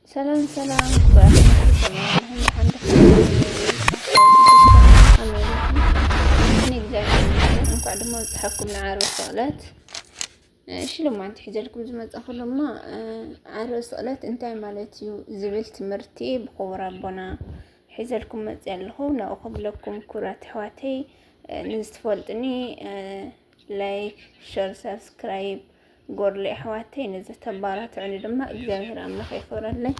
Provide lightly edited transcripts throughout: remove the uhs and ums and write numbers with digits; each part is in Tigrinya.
سلام سلام ورحمة الله እንኳዕ ድማ ዝሓኩም ንዓርብ ስቕለት ሽልማት ሒዘልኩም ዝመፅእ ኩሎማ ዓርብ ስቕለት እንታይ ማለት እዩ ዝብል ትምህርቲ ብኽቡር ኣቦና ሒዘልኩም መፅእ ኣለኹ። ናብኡ ከብለኩም ኩራት ኣሕዋተይ ንዝትፈልጥኒ ላይክ ሸር ሰብስክራይብ ጎርሌ ኣሕዋተይ ንዝተባራትዑኒ ድማ እግዚአብሔር ኣምላኽ ይኽብረለይ።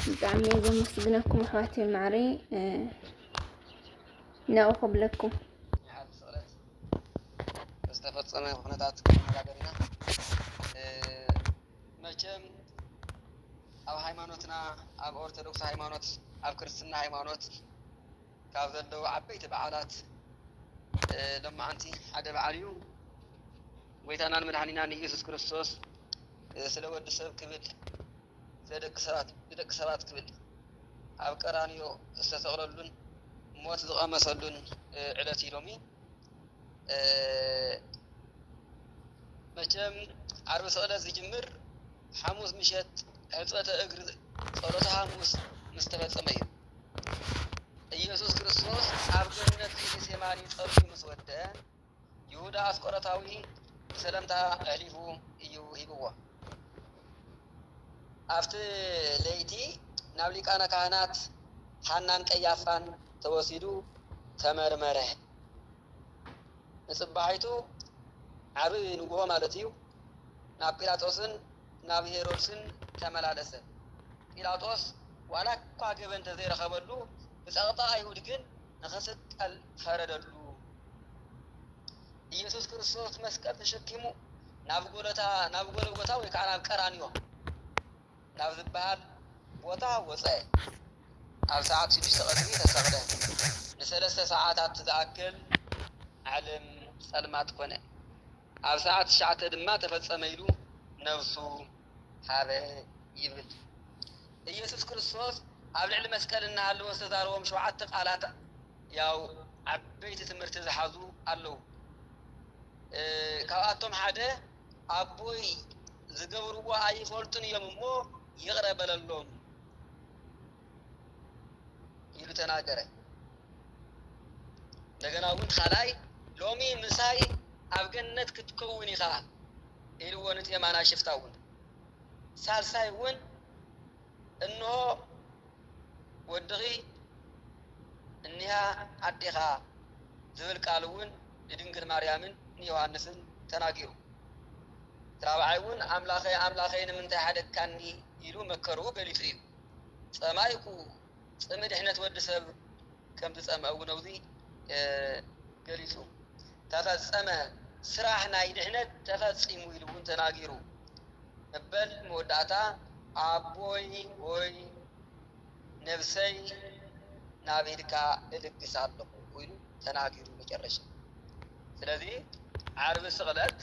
ብጣዕሚ ዘመስግነኩም ኣሕዋተይ ማዕረይ ናብኡ ከብለኩም ተፈጸመ ሁነታት መጋገሪና መቼም ኣብ ሃይማኖትና ኣብ ኦርቶዶክስ ሃይማኖት ኣብ ክርስትና ሃይማኖት ካብ ዘለዉ ዓበይቲ በዓላት ለማዓንቲ ሓደ በዓል እዩ። ጎይታናን መድሓኒናን ኢየሱስ ክርስቶስ ስለ ወዲ ሰብ ክብል ደቂ ሰባት ክብል ኣብ ቀራንዮ ዝተሰቕለሉን ሞት ዝቐመሰሉን ዕለት እዩ ሎሚ። መቸም ዓርቢ ስቕለት ዝጅምር ሐሙስ ምሸት ሕፀተ እግሪ ጸሎተ ሐሙስ ምስ ተፈጸመ እዩ። ኢየሱስ ክርስቶስ ኣብ ገነት ጌቴሴማኒ ጸልዩ ምስ ወደ ይሁዳ አስቆሮታዊ ሰለምታ ኣሕሊፉ እዩ ሂብዎ። ኣብቲ ለይቲ ናብ ሊቃነ ካህናት ሓናን ቀያፋን ተወሲዱ ተመርመረ። ንጽባሒቱ ዓርቢ ንጉሆ ማለት እዩ ናብ ጲላጦስን ናብ ሄሮድስን ተመላለሰ። ጲላጦስ ዋላ እኳ ገበን ተዘይረኸበሉ ብፀቕጣ ኣይሁድ ግን ንኽስቀል ፈረደሉ። ኢየሱስ ክርስቶስ መስቀል ተሸኪሙ ናብ ጎልጎታ ወይ ከዓ ናብ ቀራንዮ ናብ ዝበሃል ቦታ ወፀአ። ኣብ ሰዓት 6 ቀትሪ ተሰቕለ። ን3 ሰዓታት ዝኣክል ዓለም ጸልማት ኮነ። ኣብ ሰዓት 9 ድማ ተፈጸመ ኢሉ ነፍሱ ሃበ ይብል። ኢየሱስ ክርስቶስ ኣብ ልዕሊ መስቀል እናሃለወ ዝተዛረቦም 7 ቃላት ያው ዓበይቲ ትምህርቲ ዝሓዙ ኣለዉ። ካብኣቶም ሓደ ኣቦይ ዝገብርዎ ኣይፈልጡን እዮም እሞ ይቕረ በለሎም ኢሉ ተናገረ። እንደገና እውን ካልኣይ ሎሚ ምሳይ ኣብ ገነት ክትከውን ኢኻ ኢልዎ ንጤማና ሽፍታ እውን። ሳልሳይ እውን እንሆ ወድኺ እኒሃ ኣዴኻ ዝብል ቃል እውን ንድንግል ማርያምን ንዮሃንስን ተናጊሩ። ራብዓይ እውን ኣምላኸይ ንምንታይ ሓደግካኒ ኢሉ መከሩ ገሊጹ እዩ። ጸማይኩ ጽሚ ድሕነት ወዲ ሰብ ከም ዝጸምአ እውን ኣብዚ ገሊጹ። ተፈጸመ ስራሕ ናይ ድሕነት ተፈጺሙ ኢሉ እውን ተናጊሩ። መበል መወዳእታ ኣቦይ ሆይ ነብሰይ ናብ ኢድካ እልግስ ኣለኹ ኢሉ ተናጊሩ መጨረሻ። ስለዚ ዓርቢ ስቕለት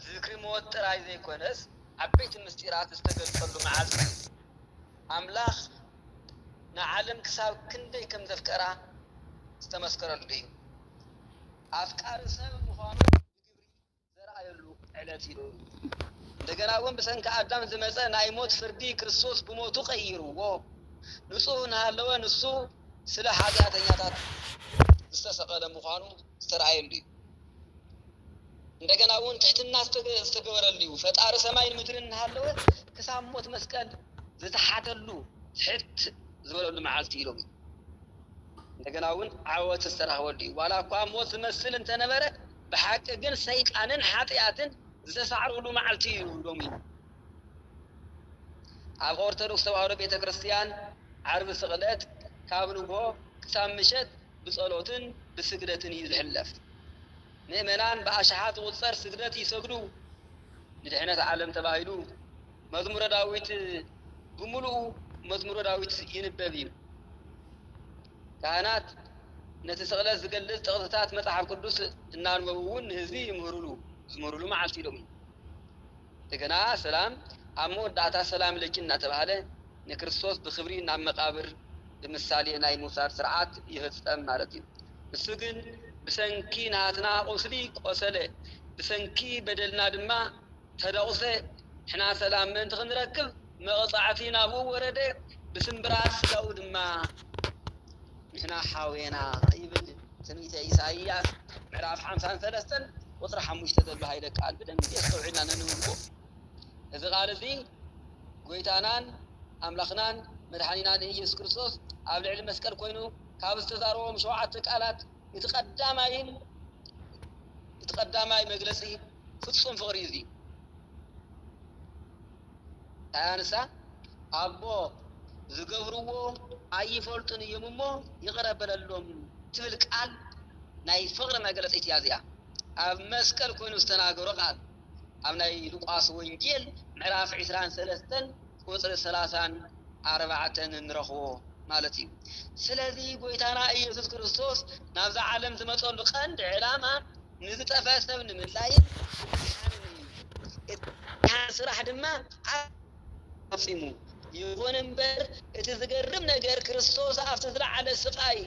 ዝክሪ ሞት ጥራይ ዘይኮነስ ዓበይቲ ምስጢራት ዝተገልጸሉ መዓልቲ እዩ። ኣምላኽ ንዓለም ክሳብ ክንደይ ከም ዘፍቀራ ዝተመስከረሉ እዩ። ኣፍቃሪ ሰብ ምዃኑ ብግብሪ ዘረኣየሉ ዕለት እዩ። እንደገና እውን ብሰንኪ ኣዳም ዝመፀ ናይ ሞት ፍርዲ ክርስቶስ ብሞቱ ቀይርዎ ንጹህ እናሃለወ ንሱ ስለ ኃጢአተኛታት ዝተሰቐለ ምዃኑ ዝተረኣየሉ እዩ። እንደገና እውን ትሕትና ዝተገበረሉ እዩ። ፈጣሪ ሰማይን ምድርን እናሃለወ ክሳብ ሞት መስቀል ዝተሓተሉ ትሕት ዝበለሉ መዓልቲ ኢሎም እዩ። እንደገና እውን ዓወት ዝተረኸበሉ እዩ። ዋላ እኳ ሞት ዝመስል እንተነበረ ብሓቂ ግን ሰይጣንን ኃጢአትን ዝተሳዕረሉ መዓልቲ እዩ ሎሚ። ኣብ ኦርቶዶክስ ተዋህዶ ቤተ ክርስቲያን ዓርቢ ስቕለት ካብ ንግሆ ክሳብ ምሸት ብጸሎትን ብስግደትን እዩ ዝሕለፍ። ምእመናን ብኣሽሓት ዝቝጸር ስግደት ይሰግዱ ንድሕነት ዓለም ተባሂሉ መዝሙረ ዳዊት ብምሉኡ መዝሙረ ዳዊት ይንበብ እዩ። ካህናት ነቲ ስቕለት ዝገልጽ ጥቕስታት መጽሓፍ ቅዱስ እናንበቡ እውን ንህዝቢ ዝምህሩሉ መዓልቲ ኢሎም እዩ። እንደገና ሰላም ኣብ መወዳእታ ሰላም ለኪ እናተባሃለ ንክርስቶስ ብኽብሪ ናብ መቃብር ብምሳሌ ናይ ምውሳድ ስርዓት ይፍጸም ማለት እዩ። እሱ ግን ብሰንኪ ናትና ቁስሊ ቆሰለ፣ ብሰንኪ በደልና ድማ ተደቑሰ። ሕና ሰላም ምእንቲ ክንረክብ مقطعتي نابو ورده بسنبرات سقاو دما نحنا حاوينا يبل تنبيت إسائياس معراف 53 وطرح حموشته دلو هيدا قال بدن يستوعبنا ننوقو إذا قال ذي قويتانان أملاخنان مدحانينان إيسوس كريستوس قبل علم مسكر كوينو كابستزارهم شوعة قالات يتقدماي مجلسي ፍጹም ፍቅሪ እዚ ታንሳ አቦ ዝገብርዎ አይፈልጡን የምሞ ይቀረበለሎም ትብል ቃል ናይ ፍቅሪ መግለጺት ያዝያ ኣብ መስቀል ኮይኑ ዝተናገሮ ቃል ኣብ ናይ ሉቃስ ወንጌል ምዕራፍ 23 ቁጥር 34 ንረኽቦ ማለት እዩ። ስለዚ ጎይታና ኢየሱስ ክርስቶስ ናብዛ ዓለም ዝመጸሉ ቀንዲ ዕላማ ንዝጠፈ ሰብ ንምድላይን ስራሕ ድማ አፍሲሙ ይሁን እምበር እቲ ዝገርም ነገር ክርስቶስ ኣብቲ ዝለዓለ ስቃይ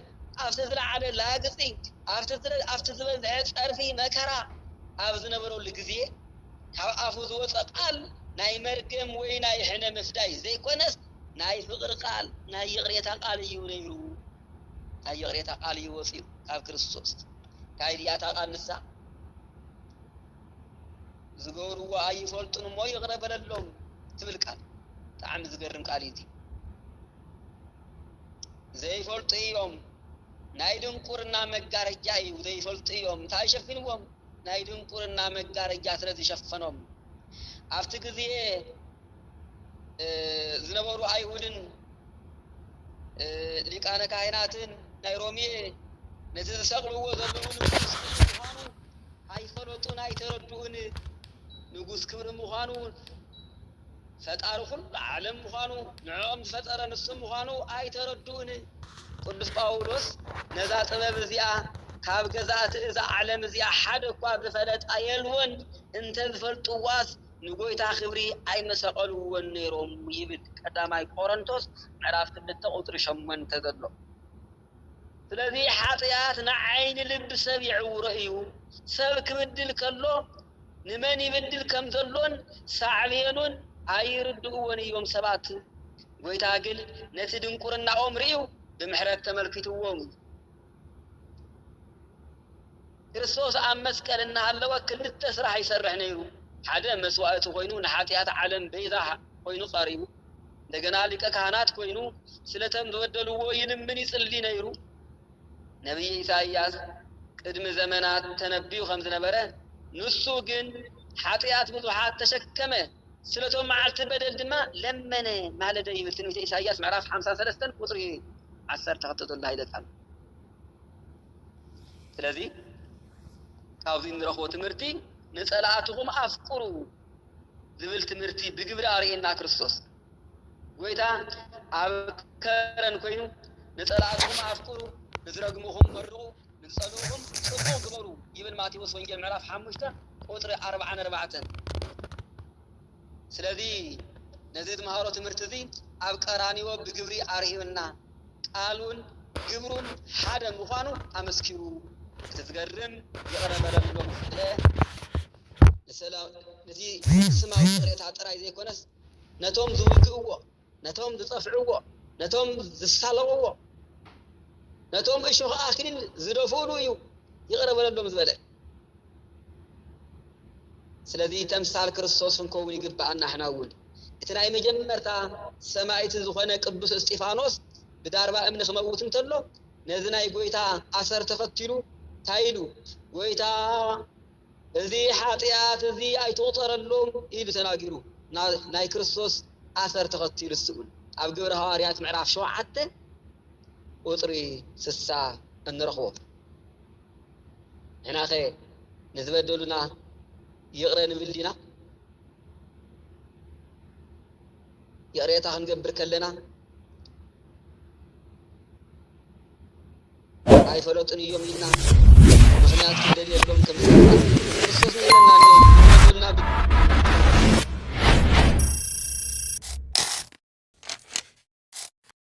ኣብቲ ዝለዓለ ላግጺ ኣብቲ ዝበዝሐ ጸርፊ መከራ ኣብ ዝነበረሉ ግዜ ካብ ኣፉ ዝወፀ ቃል ናይ መርገም ወይ ናይ ሕነ ምፍዳይ ዘይኮነስ ናይ ፍቅሪ ቃል ናይ ይቕሬታ ቃል እዩ ነይሩ። ናይ ይቕሬታ ቃል እዩ ወፂኡ ካብ ክርስቶስ ካይድያታ ቃል ንሳ ዝገብርዎ ኣይፈልጡን እሞ ይቕረበለሎም ትብል ቃል ብጣዕሚ ዝገርም ቃል እዩ። ዘይፈልጡ እዮም ናይ ድንቁርና መጋረጃ እዩ። ዘይፈልጡ እዮም እንታይ ሸፊንዎም ናይ ድንቁርና መጋረጃ ስለ ዝሸፈኖም ኣብቲ ግዜ ዝነበሩ አይሁድን ሊቃነ ካህናትን ናይ ሮሜ ነቲ ዝሰቅልዎ ዘለዉ ንጉስ ምዃኑ ኣይፈለጡን ኣይተረድኡን። ንጉስ ክብሪ ምዃኑ ፈጣሪ ኩሉ ዓለም ምዃኑ ንዖም ዝፈጠረ ንሱ ምዃኑ ኣይተረድኡን። ቅዱስ ጳውሎስ ነዛ ጥበብ እዚኣ ካብ ገዛእቲ እዛ ዓለም እዚኣ ሓደ እኳ ዝፈለጣ የልወን እንተ ዝፈልጥዋስ ንጎይታ ክብሪ ኣይመሰቀልዎን ነይሮም ይብል ቀዳማይ ቆሮንቶስ ምዕራፍ 2 ቁጥሪ 8 ዘሎ። ስለዚ ሓጢኣት ንዓይኒ ልቢ ሰብ ይዕውሮ እዩ። ሰብ ክብድል ከሎ ንመን ይብድል ከም ዘሎን ሳዕቤኑን ኣይርድእዎን እዮም ሰባት። ጎይታ ግን ነቲ ድንቁርናኦም ርኢዩ ብምሕረት ተመልኪትዎም። ክርስቶስ ኣብ መስቀል እናሃለወ ክልተ ስራሕ ይሰርሕ ነይሩ። ሓደ መስዋዕቲ ኮይኑ ንሓጢኣት ዓለም ቤዛ ኮይኑ ቀሪቡ፣ እንደገና ሊቀ ካህናት ኮይኑ ስለቶም ዝበደልዎ ይልምን ይጽሊ ነይሩ። ነቢይ ኢሳይያስ ቅድሚ ዘመናት ተነቢዩ ከም ዝነበረ ንሱ ግን ሓጢኣት ብዙሓት ተሸከመ፣ ስለቶም መዓልቲ በደል ድማ ለመነ ማለደ ይብል ትንቢተ ኢሳይያስ ምዕራፍ 53 ቁጥሪ 12 ዘሎ ይለቃል። ስለዚ ካብዚ ንረኽቦ ትምህርቲ ንጸላእትኩም ኣፍቅሩ ዝብል ትምህርቲ ብግብሪ ኣርኤና ክርስቶስ። ጎይታ ኣብ ከረን ኮይኑ ንጸላእትኩም ኣፍቅሩ፣ ንዝረግሙኹም መርቑ፣ ንጸልኡኹም ጽቡቕ ግበሩ ይብል ማቴዎስ ወንጌል ምዕራፍ 5 ቁጥሪ 44። ስለዚ ነዚ ዝመሃሮ ትምህርቲ እዚ ኣብ ቀራንዮ ብግብሪ ኣርኤና ቃሉን ግብሩን ሓደ ምዃኑ ኣመስኪሩ እቲ ዝገርም ይቐረበለሎም ስለ ሰላም ነቲ ስማዊ ጥሬታ ጥራይ ዘይኮነስ ነቶም ዝውግእዎ፣ ነቶም ዝጸፍዕዎ፣ ነቶም ዝሳለውዎ፣ ነቶም እሾኽ ኣክሊል ዝደፍእሉ እዩ ይቐረበለሎም ዝበለ። ስለዚ ተምሳል ክርስቶስ ክንከውን ይግባአና። ንሕና እውን እቲ ናይ መጀመርታ ሰማዕቲ ዝኾነ ቅዱስ እስጢፋኖስ ብዳርባ እምኒ ክመውት እንተሎ ነዚ ናይ ጎይታ ኣሰር ተኸቲሉ እንታይ ኢሉ ጎይታ እዚ ሓጢኣት እዚ ኣይትቑጠረሎም ኢሉ ተናጊሩ ናይ ክርስቶስ ኣሰር ተኸቲሉ እስውን ኣብ ግብረ ሐዋርያት ምዕራፍ 7 ቁጥሪ 60 እንረኽቦ። ንሕና ኸ ንዝበደሉና ይቕረ ንብል ዲና? ይቕሬታ ክንገብር ከለና ኣይፈለጡን እዮም ኢልና ምክንያት ክደልየሎም ከም ክርስቶስ ንኢለና